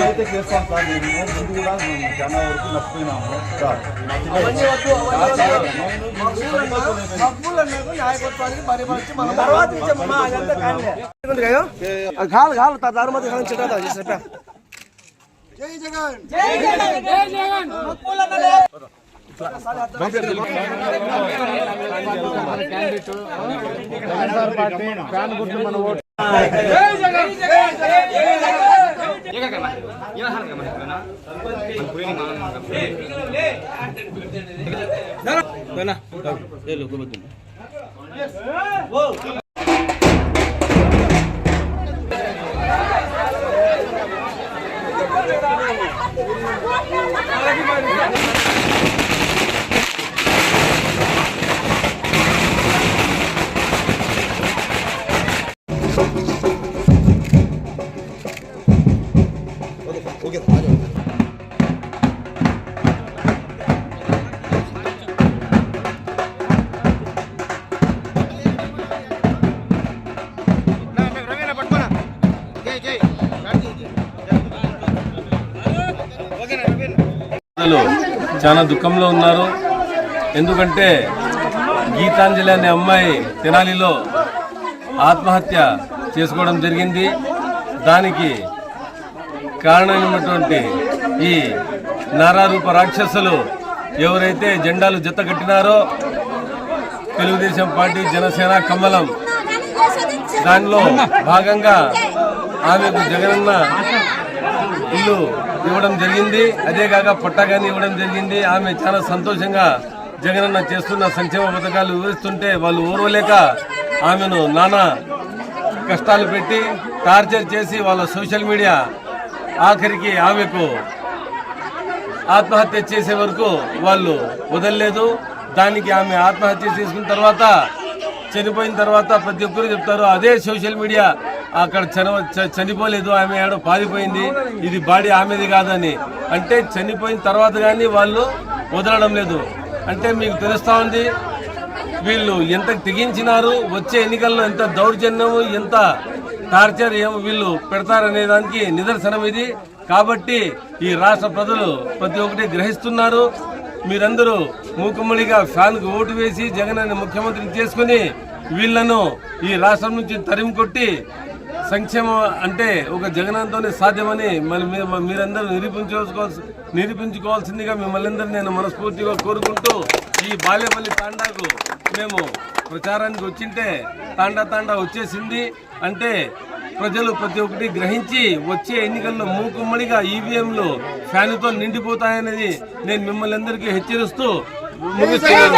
అయితే చేస్తాం సార్. నేను ముందు కూడా జనం వరకు నచ్చిపోయినాము సార్. జై జగన్ జై జగన్ జై జగన్ చాలా దుఃఖంలో ఉన్నారు. ఎందుకంటే గీతాంజలి అనే అమ్మాయి తెనాలిలో ఆత్మహత్య చేసుకోవడం జరిగింది. దానికి కారణమైనటువంటి ఈ నారారూప రాక్షసులు ఎవరైతే జెండాలు జత కట్టినారో తెలుగుదేశం పార్టీ, జనసేన, కమలం, దానిలో భాగంగా ఆమెకు జగనన్న ఇల్లు ఇవ్వడం జరిగింది. అదే కాక పట్టాగాని ఇవ్వడం జరిగింది. ఆమె చాలా సంతోషంగా జగనన్న చేస్తున్న సంక్షేమ పథకాలు వివరిస్తుంటే వాళ్ళు ఓర్వలేక ఆమెను నానా కష్టాలు పెట్టి టార్చర్ చేసి వాళ్ళ సోషల్ మీడియా ఆఖరికి ఆమెకు ఆత్మహత్య చేసే వరకు వాళ్ళు వదలలేదు. దానికి ఆమె ఆత్మహత్య చేసుకున్న తర్వాత, చనిపోయిన తర్వాత ప్రతి ఒక్కరు చెప్తారు అదే సోషల్ మీడియా అక్కడ చనిపోలేదు, ఆమె ఏడో పారిపోయింది, ఇది బాడీ ఆమెది కాదని. అంటే చనిపోయిన తర్వాత కానీ వాళ్ళు వదలడం లేదు. అంటే మీకు తెలుస్తా ఉంది వీళ్ళు ఎంత తెగించినారు, వచ్చే ఎన్నికల్లో ఎంత దౌర్జన్యము, ఎంత టార్చర్ వీళ్ళు పెడతారనే దానికి నిదర్శనం ఇది. కాబట్టి ఈ రాష్ట్ర ప్రజలు ప్రతి ఒక్కటి గ్రహిస్తున్నారు. మీరందరూ మూకుమ్మడిగా ఫ్యాన్కు ఓటు వేసి జగన్ అనే ముఖ్యమంత్రిని చేసుకుని వీళ్లను ఈ రాష్ట్రం నుంచి తరిమి కొట్టి సంక్షేమం అంటే ఒక జగనంతోనే సాధ్యమని మీరందరూ నిరూపించుకోవాల్సిందిగా మిమ్మల్ని అందరూ నేను మనస్ఫూర్తిగా కోరుకుంటూ, ఈ బాలేపల్లి తాండాకు మేము ప్రచారానికి వచ్చింటే తాండా వచ్చేసింది. అంటే ప్రజలు ప్రతి ఒక్కటి గ్రహించి వచ్చే ఎన్నికల్లో మూకుమ్మడిగా ఈవీఎంలు ఫ్యాన్తో నిండిపోతాయనేది నేను మిమ్మల్ని అందరికీ హెచ్చరిస్తూ ముగిస్తున్నాను.